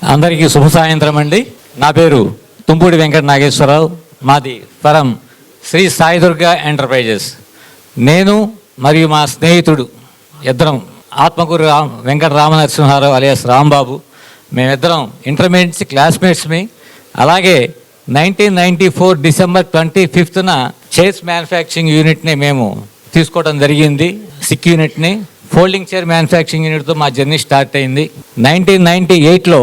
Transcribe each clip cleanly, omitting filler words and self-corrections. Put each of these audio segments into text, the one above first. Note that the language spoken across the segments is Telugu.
అందరికీ శుభ సాయంత్రం అండి. నా పేరు తుంపూడి వెంకట నాగేశ్వరరావు. మాది ఫ్రం శ్రీ సాయి దుర్గా ఎంటర్ప్రైజెస్. నేను మరియు మా స్నేహితుడు ఇద్దరం ఆత్మకూరు వెంకట రామనరసింహారావు అలియాస్ రాంబాబు, మేమిద్దరం ఇంటర్మీడియట్ క్లాస్మేట్స్మి. అలాగే 1994 డిసెంబర్ 25న చైర్స్ మ్యానుఫ్యాక్చరింగ్ యూనిట్ని మేము తీసుకోవడం జరిగింది. సిక్ యూనిట్ని ఫోల్డింగ్ చైర్ మ్యానుఫ్యాక్చరింగ్ యూనిట్తో మా జర్నీ స్టార్ట్ అయింది. 1998లో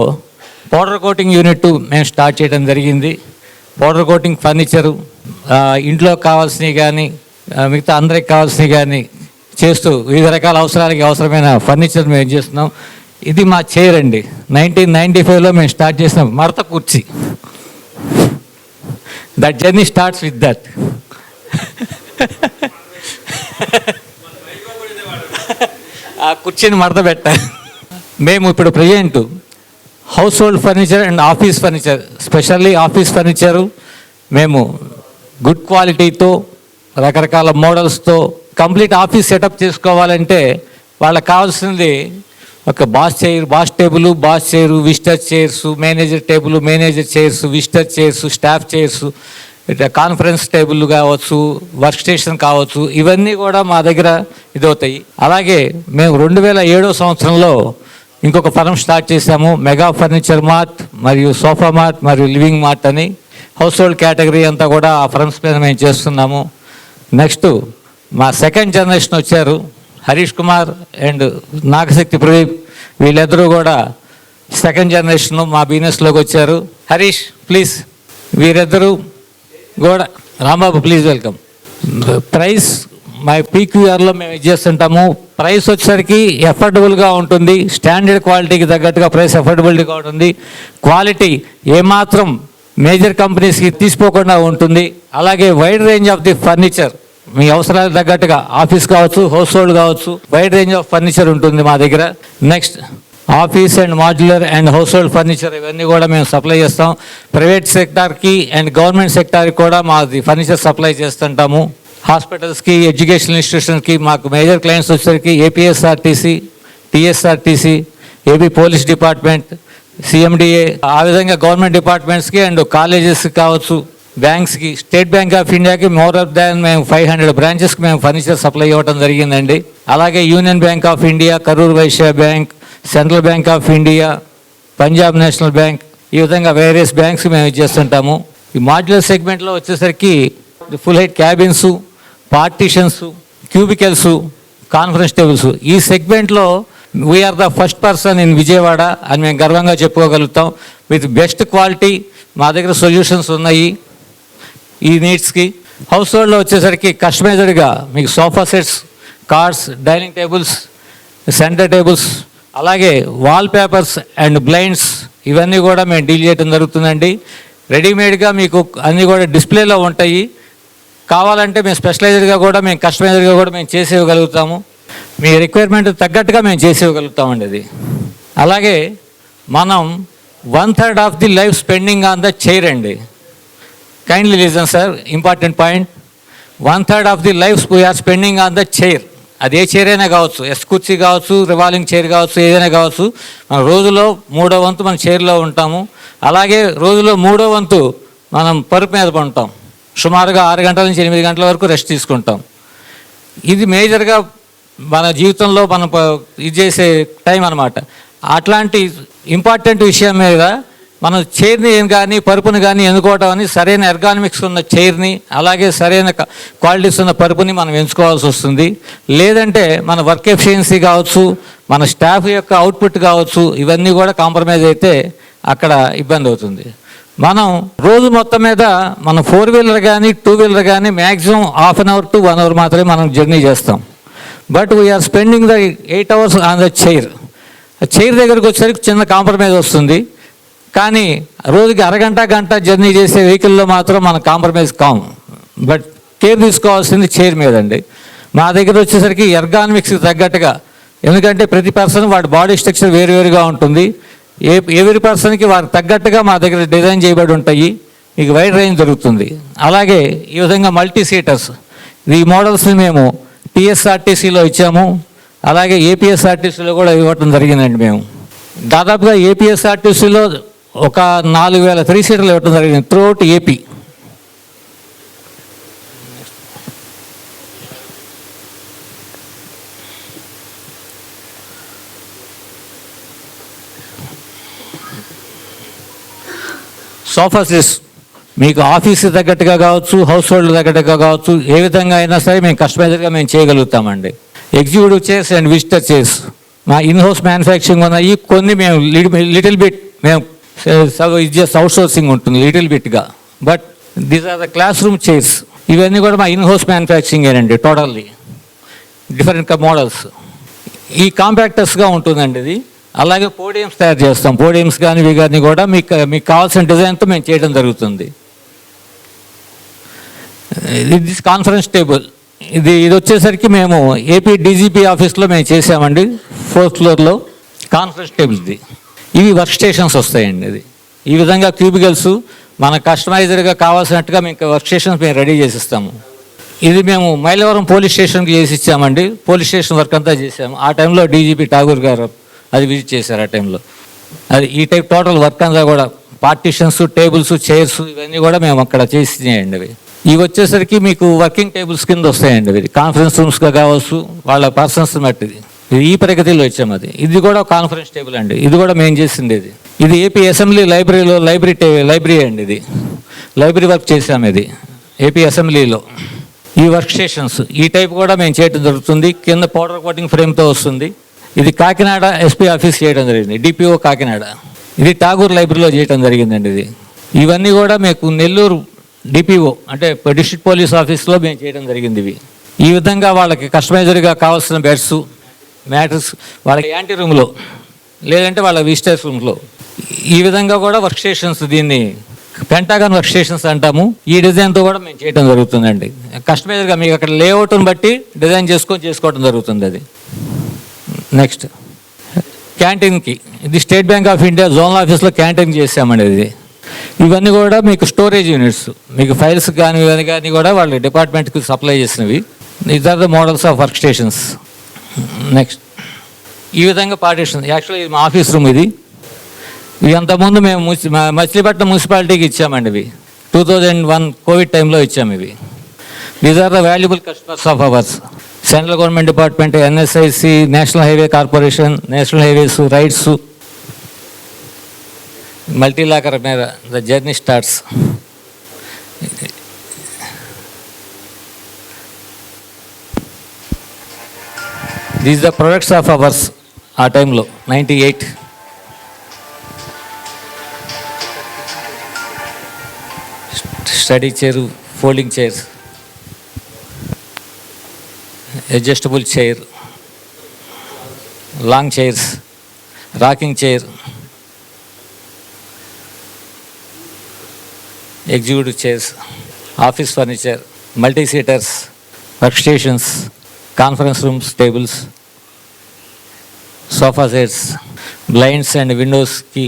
పౌడర్ కోటింగ్ యూనిట్ మేము స్టార్ట్ చేయడం జరిగింది. పౌడర్ కోటింగ్ ఫర్నిచరు, ఇంట్లో కావాల్సినవి కానీ మిగతా అందరికి కావాల్సినవి కానీ చేస్తూ వివిధ రకాల అవసరాలకి అవసరమైన ఫర్నిచర్ మేము చేస్తున్నాం. ఇది మా చైర్ అండి. 1995లో మేము స్టార్ట్ చేసిన మడత కుర్చీ. That journey starts with that. ఆ కుర్చీని మడత పెట్ట. మేము ఇప్పుడు present house hold furniture and office furniture, specially office furniture మేము గుడ్ క్వాలిటీతో రకరకాల మోడల్స్తో కంప్లీట్ ఆఫీస్ సెటప్ చేసుకోవాలంటే వాళ్ళకి కావాల్సింది ఒక boss table, boss chair, visitor chairs, manager table, manager chairs, visitor chairs, staff chairs, conference table కావచ్చు, వర్క్ స్టేషన్ కావచ్చు, ఇవన్నీ కూడా మా దగ్గర ఇదవుతాయి. అలాగే మేము 2007 సంవత్సరంలో ఇంకొక ఫర్మ్ స్టార్ట్ చేశాము, మెగా ఫర్నిచర్ మార్ట్ మరియు సోఫా మార్ట్ మరియు లివింగ్ మార్ట్ అని. హౌస్ హోల్డ్ కేటగిరీ అంతా కూడా ఆ ఫర్మ్స్ మీద మేము చేస్తున్నాము. నెక్స్ట్ మా సెకండ్ జనరేషన్ వచ్చారు, హరీష్ కుమార్ అండ్ నాగశక్తి ప్రదీప్. వీళ్ళిద్దరూ కూడా సెకండ్ జనరేషన్ మా బిజినెస్లోకి వచ్చారు. హరీష్ ప్లీజ్, వీరిద్దరూ కూడా రాంబాబు ప్లీజ్ వెల్కమ్. ప్రైస్ మా పీక్యూఆర్లో మేము ఇచ్చేస్తుంటాము. ప్రైస్ వచ్చేసరికి ఎఫర్డబుల్గా ఉంటుంది, స్టాండర్డ్ క్వాలిటీకి తగ్గట్టుగా ప్రైస్ ఎఫర్డబిలిటీగా ఉంటుంది. క్వాలిటీ ఏమాత్రం మేజర్ కంపెనీస్కి తీసుకోకుండా ఉంటుంది. అలాగే wide range of the furniture మీ అవసరాలకు తగ్గట్టుగా ఆఫీస్ కావచ్చు, హౌస్ హోల్డ్ కావచ్చు, వైడ్ రేంజ్ ఆఫ్ ఫర్నిచర్ ఉంటుంది మా దగ్గర. Next office and modular and household furniture ఇవన్నీ కూడా మేము సప్లై చేస్తాం. ప్రైవేట్ సెక్టార్కి అండ్ గవర్నమెంట్ సెక్టార్కి కూడా మాది ఫర్నిచర్ సప్లై చేస్తుంటాము. హాస్పిటల్స్కి, ఎడ్యుకేషనల్ ఇన్స్టిట్యూషన్స్కి మాకు మేజర్ క్లయింట్స్ వచ్చేసరికి ఏపీఎస్ఆర్టీసీ, టీఎస్ఆర్టీసీ, ఏపీ పోలీస్ డిపార్ట్మెంట్, సిఎండిఏ, ఆ విధంగా గవర్నమెంట్ డిపార్ట్మెంట్స్కి అండ్ కాలేజెస్కి కావచ్చు, బ్యాంక్స్కి. స్టేట్ బ్యాంక్ ఆఫ్ ఇండియాకి మోర్ దాన్ మేము 500 బ్రాంచెస్కి మేము ఫర్నిచర్ సప్లై ఇవ్వడం జరిగిందండి. అలాగే Union Bank of India, Karur Vysya Bank, Central Bank of India, Punjab National Bank, ఈ విధంగా వేరియస్ బ్యాంక్స్ మేము ఇచ్చేస్తుంటాము. ఈ మాడ్యులర్ సెగ్మెంట్లో వచ్చేసరికి full height cabins, partitions, cubicles, conference tables, ఈ సెగ్మెంట్లో we're the first person in Vijayawada అని మేము గర్వంగా చెప్పుకోగలుగుతాం. విత్ బెస్ట్ క్వాలిటీ మా దగ్గర సొల్యూషన్స్ ఉన్నాయి ఈ నీడ్స్కి. హౌస్ హోల్డ్లో వచ్చేసరికి కస్టమైజ్డ్గా మీకు sofa sets, cards, dining tables, centre tables, అలాగే వాల్ పేపర్స్ అండ్ బ్లైండ్స్ ఇవన్నీ కూడా మేము డీల్ చేయడం జరుగుతుందండి. రెడీమేడ్గా మీకు అన్నీ కూడా డిస్ప్లేలో ఉంటాయి. కావాలంటే మేము స్పెషలైజ్డ్గా కూడా మేము కస్టమైజ్డ్గా కూడా మేము చేసి ఇవ్వగలుగుతాము. మీ రిక్వైర్మెంట్ తగ్గట్టుగా మేము చేసి ఇవ్వగలుగుతామండి అది. అలాగే మనం 1/3 of the life spending on the chair అండి. Kindly listen sir, important point. 1/3 of the life we are spending on the chair. అది ఏ చైర్ అయినా కావచ్చు, ఎస్ కుర్చీ కావచ్చు, రివాల్వింగ్ చైర్ కావచ్చు, ఏదైనా కావచ్చు. మన రోజులో 3వ వంతు మన చైర్లో ఉంటాము. అలాగే రోజులో 3వ వంతు మనం పరుపు మీద ఉంటాం. సుమారుగా 6 గంటల నుంచి 8 గంటల వరకు రెస్ట్ తీసుకుంటాం. ఇది మేజర్గా మన జీవితంలో మనం ఇది చేసే టైం అన్నమాట. అట్లాంటి ఇంపార్టెంట్ విషయం మీద మనం చైర్ని కానీ పరుపుని కానీ ఎన్నుకోవటం అని సరైన ఎర్గానమిక్స్ ఉన్న చైర్ని, అలాగే సరైన క్వాలిటీస్ ఉన్న పరుపుని మనం ఎంచుకోవాల్సి వస్తుంది. లేదంటే మన వర్క్ ఎఫిషియన్సీ కావచ్చు, మన స్టాఫ్ యొక్క అవుట్పుట్ కావచ్చు, ఇవన్నీ కూడా కాంప్రమైజ్ అయితే అక్కడ ఇబ్బంది అవుతుంది. మనం రోజు మొత్తం మీద మనం 4 వీలర్ కానీ 2 వీలర్ కానీ మ్యాక్సిమం 1/2 అవర్ to 1 అవర్ మాత్రమే మనం జర్నీ చేస్తాం. But we're spending the 8 hours on the chair. Chair దగ్గరకు వచ్చేసరికి చిన్న కాంప్రమైజ్ వస్తుంది. కానీ రోజుకి అరగంట గంట జర్నీ చేసే వెహికల్లో మాత్రం మనం కాంప్రమైజ్ కాము. బట్ కేర్ తీసుకోవాల్సింది చైర్ మీదండి. మా దగ్గర వచ్చేసరికి ఎర్గానమిక్స్కి తగ్గట్టుగా, ఎందుకంటే ప్రతి పర్సన్ వాడి బాడీ స్ట్రక్చర్ వేరువేరుగా ఉంటుంది. ఎవరి పర్సన్కి వారికి తగ్గట్టుగా మా దగ్గర డిజైన్ చేయబడి ఉంటాయి. మీకు వైడ్ రేంజ్ దొరుకుతుంది. అలాగే ఈ విధంగా మల్టీ సీటర్స్, ఈ మోడల్స్ని మేము టీఎస్ఆర్టీసీలో ఇచ్చాము. అలాగే ఏపీఎస్ఆర్టీసీలో కూడా ఇవ్వటం జరిగిందండి మేము. దాదాపుగా ఏపీఎస్ఆర్టీసీలో ఒక 4,000 3 సీటర్లు ఇవ్వడం జరిగింది త్రూఅవుట్ ఏపీ. సోఫా సెట్స్ మీకు ఆఫీస్కి తగ్గట్టుగా కావచ్చు, హౌస్ హోల్డ్ తగ్గట్టుగా కావచ్చు, ఏ విధంగా అయినా సరే మేము కస్టమైజర్గా మేము చేయగలుగుతామండి. Executive chairs and visitor chairs మా ఇన్హౌస్ మ్యానుఫ్యాక్చరింగ్ ఉన్నాయి. కొన్ని మేము లిటిల్ బిట్ మేము ఇది జస్ట్ అవుట్ సోర్సింగ్ ఉంటుంది లిటిల్ బిట్గా. But these are the classroom chairs. ఇవన్నీ కూడా మా ఇన్హౌస్ మ్యానుఫ్యాక్చరింగ్ ఏనండి టోటల్లీ, డిఫరెంట్ మోడల్స్. ఈ కాంపాక్టర్స్గా ఉంటుందండి ఇది. అలాగే పోడియంస్ తయారు చేస్తాం. పోడియంస్ కానీ ఇవి కానీ కూడా మీకు కావాల్సిన డిజైన్తో మేము చేయడం జరుగుతుంది. ఇది కాన్ఫరెన్స్ టేబుల్. ఇది వచ్చేసరికి మేము ఏపీ డీజీపీ ఆఫీస్లో మేము చేసామండి 4th ఫ్లోర్లో కాన్ఫరెన్స్ టేబుల్. ఇవి వర్క్ స్టేషన్స్ వస్తాయండి. ఇది ఈ విధంగా క్యూబికల్స్ మన కస్టమైజర్గా కావాల్సినట్టుగా మేము వర్క్ స్టేషన్స్ మేము రెడీ చేసిస్తాము. ఇది మేము మైలవరం పోలీస్ స్టేషన్కి చేసి ఇచ్చామండి. పోలీస్ స్టేషన్ వర్క్ అంతా చేసాము. ఆ టైంలో డీజీపీ ఠాగూర్ గారు అది విజిట్ చేశారు ఆ టైంలో. అది ఈ టైప్ టోటల్ వర్క్ అంతా కూడా పార్టీషన్స్, టేబుల్స్, చైర్స్ ఇవన్నీ కూడా మేము అక్కడ చేసినాయండి. ఇవి వచ్చేసరికి మీకు వర్కింగ్ టేబుల్స్ కింద వస్తాయండి. ఇది కాన్ఫరెన్స్ రూమ్స్గా కావచ్చు, వాళ్ళ పర్సన్స్ మట్టిది. ఇది ఈ ప్రగతిలో వచ్చాము. ఇది కూడా కాన్ఫరెన్స్ టేబుల్ అండి. ఇది కూడా మేము చేసింది. ఇది ఏపీ అసెంబ్లీ లైబ్రరీలో లైబ్రరీ అండి. ఇది లైబ్రరీ వర్క్ చేసాము. ఇది ఏపీ అసెంబ్లీలో. ఈ వర్క్ స్టేషన్స్ ఈ టైప్ కూడా మేము చేయడం జరుగుతుంది. కింద పౌడర్ కోటింగ్ ఫ్రేమ్తో వస్తుంది. ఇది కాకినాడ ఎస్పీ ఆఫీస్ చేయడం జరిగింది, డిపిఓ కాకినాడ. ఇది ఠాగూర్ లైబ్రరీలో చేయడం జరిగిందండి. ఇది ఇవన్నీ కూడా మీకు నెల్లూరు డిపిఓ అంటే డిస్ట్రిక్ట్ పోలీస్ ఆఫీస్లో మేము చేయడం జరిగింది. ఇవి ఈ విధంగా వాళ్ళకి కస్టమైజర్గా కావాల్సిన బెడ్స్, మ్యాట్రస్ వాళ్ళకి యాంటీ రూమ్లో లేదంటే వాళ్ళ విజిటర్స్ రూమ్లో ఈ విధంగా కూడా వర్క్ స్టేషన్స్, దీన్ని పెంటాగన్ వర్క్ స్టేషన్స్ అంటాము. ఈ డిజైన్తో కూడా మేము చేయడం జరుగుతుందండి. కస్టమైజర్గా మీకు అక్కడ లేఅవుట్ని బట్టి డిజైన్ చేసుకోవడం జరుగుతుంది. అది నెక్స్ట్ క్యాంటీన్కి. ఇది state bank of India zonal ఆఫీస్లో క్యాంటీన్ చేసామండి. ఇది ఇవన్నీ కూడా మీకు స్టోరేజ్ యూనిట్స్, మీకు ఫైల్స్ కానీ ఇవన్నీ కానీ కూడా వాళ్ళ డిపార్ట్మెంట్కి సప్లై చేసినవి. These are the models of work stations. Next ఈ విధంగా పార్టీషన్. యాక్చువల్లీ ఇది మా ఆఫీస్ రూమ్. ఇది అంతకుముందు మేము మచిలీపట్నం మున్సిపాలిటీకి ఇచ్చామండి. ఇవి 2001 కోవిడ్ టైంలో ఇచ్చాము. ఇవి these are the valuable customers of ours. Central government department, NSIC, national highway corporation, national highways, RITES, multi locker మీద the journey starts. These the products of ours ఆ టైంలో 98. Study chair, folding chairs, adjustable chair, long chairs, rocking chair, executive chairs, office furniture, multi seaters, work stations, conference rooms, tables, sofa sets, blinds and విండోస్కి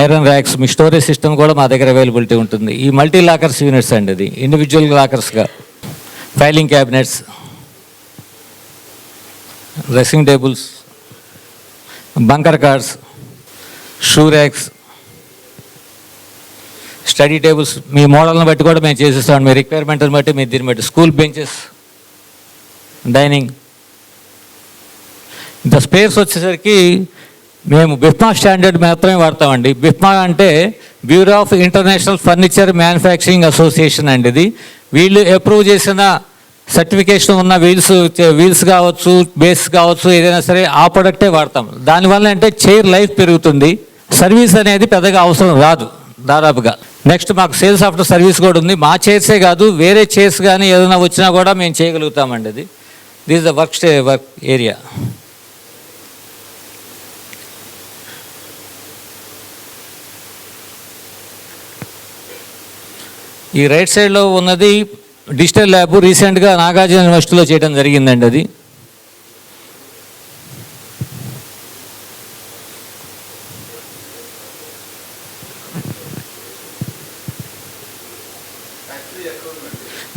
ఐరన్ ర్యాక్స్. మీ స్టోరేజ్ సిస్టమ్ కూడా మా దగ్గర అవైలబిలిటీ ఉంటుంది. ఈ మల్టీ లాకర్స్ యూనిట్స్ అండి. ఇది ఇండివిజువల్ లాకర్స్గా, filing cabinets, dressing tables, bunker cards, shoe racks, study tables. మీ మోడల్ని బట్టి కూడా మేము చేసేస్తాం. మీ రిక్వైర్మెంట్ని బట్టి, మీ దీన్ని బట్టి. School benches, dining. ఇంత స్పేస్ వచ్చేసరికి మేము బిఫ్మా స్టాండర్డ్ మాత్రమే వాడతామండి. బిఫ్మా అంటే bureau of international furniture manufacturing association అండి. ఇది వీళ్ళు అప్రూవ్ చేసిన సర్టిఫికేషన్ ఉన్న వీల్స్ కావచ్చు, బేస్ కావచ్చు, ఏదైనా సరే ఆ ప్రొడక్టే వాడతాం. దానివల్ల అంటే చైర్ లైఫ్ పెరుగుతుంది. సర్వీస్ అనేది పెద్దగా అవసరం రాదు దాదాపుగా. నెక్స్ట్ మాకు సేల్స్ ఆఫ్టర్ సర్వీస్ కూడా ఉంది. మా చైర్సే కాదు, వేరే చైర్స్ కానీ ఏదైనా వచ్చినా కూడా మేము చేయగలుగుతామండి. అది దిస్ ద వర్క్ ఏరియా. ఈ రైట్ సైడ్లో ఉన్నది డిజిటల్ ల్యాబ్. రీసెంట్గా నాగార్జున యూనివర్సిటీలో చేయడం జరిగిందండి. అది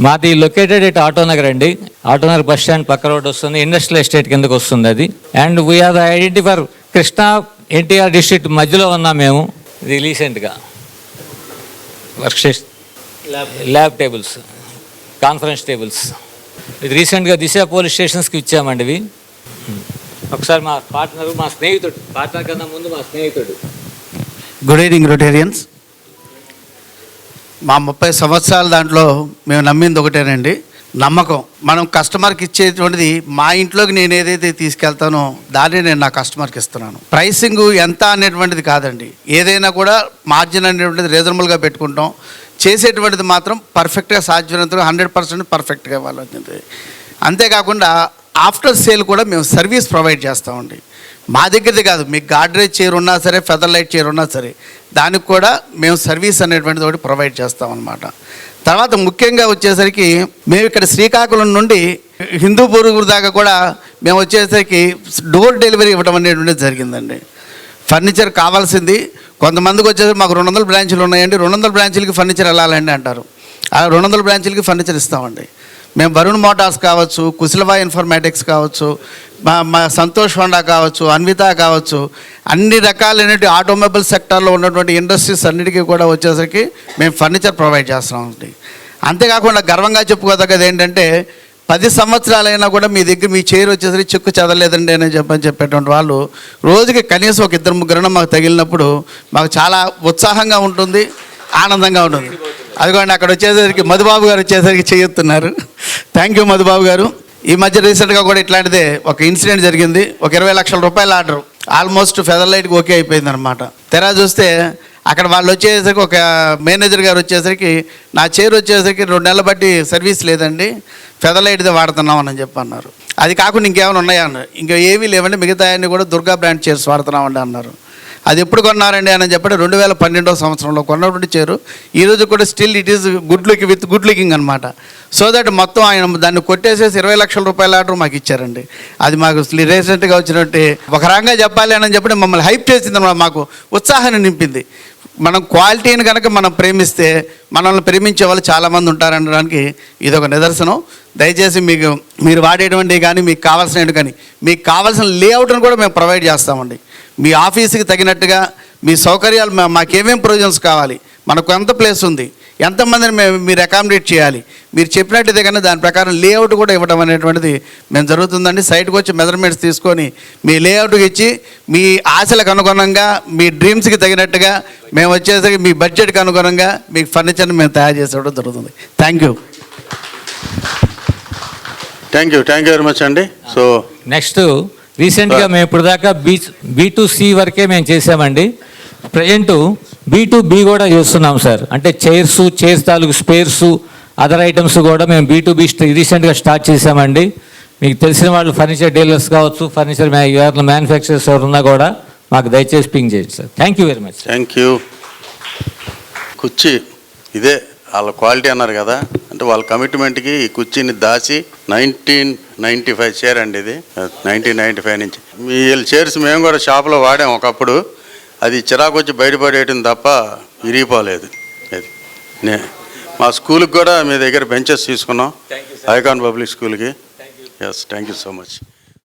మాది లొకేటెడ్ ఎట్ ఆటోనగర్ అండి. ఆటోనగర్ బస్ స్టాండ్ పక్క రోడ్ వస్తుంది. ఇండస్ట్రియల్ ఎస్టేట్ కిందకు వస్తుంది అది. And we're identity for Krishna NTR district మధ్యలో ఉన్నాం మేము. ఇది రీసెంట్గా work station, lab tables, conference tables. ఇది రీసెంట్గా దిశ పోలీస్ స్టేషన్స్కి ఇచ్చామండి ఇవి. ఒకసారి మా పార్ట్నర్ కన్నా ముందు మా స్నేహితుడు. Good evening Rotarians. మా 30 సంవత్సరాల దాంట్లో మేము నమ్మింది ఒకటేనండి, నమ్మకం. మనం కస్టమర్కి ఇచ్చేటువంటిది మా ఇంట్లోకి నేను ఏదైతే తీసుకెళ్తానో దాన్ని నేను నా కస్టమర్కి ఇస్తున్నాను. ప్రైసింగ్ ఎంత అనేటువంటిది కాదండి, ఏదైనా కూడా మార్జిన్ అనేటువంటిది రీజనబుల్గా పెట్టుకుంటాం. చేసేటువంటిది మాత్రం పర్ఫెక్ట్గా సాధ్యమైనంతగా 100% పర్ఫెక్ట్గా ఇవ్వాలి. అంతేకాకుండా ఆఫ్టర్ సేల్ కూడా మేము సర్వీస్ ప్రొవైడ్ చేస్తామండి. మా దగ్గరది కాదు, మీకు గాడ్రేజ్ చైర్ ఉన్నా సరే, ఫెదర్ లైట్ చైర్ ఉన్నా సరే, దానికి కూడా మేము సర్వీస్ అనేటువంటిది ఒకటి ప్రొవైడ్ చేస్తామన్నమాట. తర్వాత ముఖ్యంగా వచ్చేసరికి మేము ఇక్కడ శ్రీకాకుళం నుండి హిందూపూర్ దాకా కూడా మేము వచ్చేసరికి డోర్ డెలివరీ ఇవ్వడం అనేటువంటిది జరిగిందండి. ఫర్నిచర్ కావాల్సింది కొంతమందికి వచ్చేసరికి మాకు 200 బ్రాంచులు ఉన్నాయండి, 200 బ్రాంచులకి ఫర్నిచర్ వెళ్ళాలండి అంటారు. ఆ 200 బ్రాంచులకి ఫర్నిచర్ ఇస్తామండి. మేము వరుణ్ మోటార్స్ కావచ్చు, కుశలభాయ్ ఇన్ఫర్మేటిక్స్ కావచ్చు, మా సంతోష్ హోండా కావచ్చు, అన్విత కావచ్చు, అన్ని రకాలైనటువంటి ఆటోమొబైల్ సెక్టార్లో ఉన్నటువంటి ఇండస్ట్రీస్ అన్నిటికీ కూడా వచ్చేసరికి మేము ఫర్నిచర్ ప్రొవైడ్ చేస్తున్నామండి. అంతేకాకుండా గర్వంగా చెప్పుకోదగ్గది ఏంటంటే 10 సంవత్సరాలైనా కూడా మీ దగ్గర మీ చైర్ వచ్చేసరికి చెక్కు చదవలేదండి అని చెప్పేటువంటి వాళ్ళు రోజుకి కనీసం ఒక 2-3 మాకు తగిలినప్పుడు మాకు చాలా ఉత్సాహంగా ఉంటుంది, ఆనందంగా ఉంటుంది. అదిగోండి అక్కడ వచ్చేసరికి మధుబాబు గారు వచ్చేసరికి చేయుతున్నారు. థ్యాంక్ యూ మధుబాబు గారు. ఈ మధ్య రీసెంట్గా కూడా ఇట్లాంటిదే ఒక ఇన్సిడెంట్ జరిగింది. ఒక 20 లక్షల రూపాయల ఆర్డర్ ఆల్మోస్ట్ ఫెదర్ లైట్కి ఓకే అయిపోయింది అనమాట. తెరా చూస్తే అక్కడ వాళ్ళు వచ్చేసరికి ఒక మేనేజర్ గారు వచ్చేసరికి నా చైర్ వచ్చేసరికి 2 నెలలు బట్టి సర్వీస్ లేదండి, ఫెదర్ లైట్దే వాడుతున్నామని చెప్పి అన్నారు. అది కాకుండా ఇంకేమైనా ఉన్నాయా అన్నారు. ఇంకా ఏమీ లేవండి, మిగతా అన్ని కూడా దుర్గా బ్రాండ్ చైర్స్ వాడుతున్నామండి అన్నారు. అది ఎప్పుడు కొన్నారండి అని చెప్పి 2012 సంవత్సరంలో కొన్నటువంటి చైరు ఈరోజు కూడా still it is good looking అనమాట. సో దట్ మొత్తం ఆయన దాన్ని కొట్టేసేసి 20 లక్షల రూపాయల ఆర్డర్ మాకు ఇచ్చారండి. అది మాకు రీసెంట్గా వచ్చినట్టు ఒక రకంగా చెప్పాలి అని చెప్పి మమ్మల్ని హైప్ చేసింది అనమాట, మాకు ఉత్సాహాన్ని నింపింది. మనం క్వాలిటీని కనుక మనం ప్రేమిస్తే మనల్ని ప్రేమించే వాళ్ళు చాలామంది ఉంటారనడానికి ఇది ఒక నిదర్శనం. దయచేసి మీరు వాడేటువంటి కానీ మీకు కావాల్సినవి కానీ మీకు కావాల్సిన లేఅవుట్ని కూడా మేము ప్రొవైడ్ చేస్తామండి. మీ ఆఫీస్కి తగినట్టుగా మీ సౌకర్యాలు మాకేమేం ప్రొవిజన్స్ కావాలి, మనకు ఎంత ప్లేస్ ఉంది, ఎంతమందిని మీరు అకామిడేట్ చేయాలి, మీరు చెప్పినట్టుదే కానీ దాని ప్రకారం లేఅవుట్ కూడా ఇవ్వడం అనేటువంటిది మేము జరుగుతుందండి. సైట్కి వచ్చి మెజర్మెంట్స్ తీసుకొని మీ లేఅవుట్కి ఇచ్చి మీ ఆశలకు అనుగుణంగా మీ డ్రీమ్స్కి తగినట్టుగా మేము వచ్చేసరికి మీ బడ్జెట్కి అనుగుణంగా మీకు ఫర్నిచర్ని మేము తయారు చేసేయడం జరుగుతుంది. థ్యాంక్ యూ వెరీ మచ్ అండి. సో నెక్స్ట్ రీసెంట్గా మేము ఇప్పుడు దాకా B2C వరకే మేము చేసామండి. ప్రజెంట్ B2B కూడా చేస్తున్నాం సార్. అంటే చైర్స్ తాలూకు స్పేర్సు అదర్ ఐటమ్స్ కూడా మేము B2B రీసెంట్గా స్టార్ట్ చేసామండి. మీకు తెలిసిన వాళ్ళు ఫర్నిచర్ డీలర్స్ కావచ్చు, ఫర్నిచర్ మ్యానుఫ్యాక్చరర్స్ ఎవరున్నా కూడా మాకు దయచేసి పింగ్ చేయండి sir. Thank you very much. Thank you. కుర్చీ ఇదే వాళ్ళ క్వాలిటీ అన్నారు కదా, అంటే వాళ్ళ కమిట్మెంట్కి ఈ కుర్చీని దాచి 1995 చైర్ అండి ఇది, 1995 నుంచి. వీళ్ళ చైర్స్ మేము కూడా షాప్లో వాడాం ఒకప్పుడు. అది చిరాకు వచ్చి బయటపడేయటం తప్ప విరిగిపోలేదు. అది మా స్కూల్కి కూడా మీ దగ్గర బెంచెస్ తీసుకున్నాం, ఐకాన్ పబ్లిక్ స్కూల్కి. Yes, thank you so much.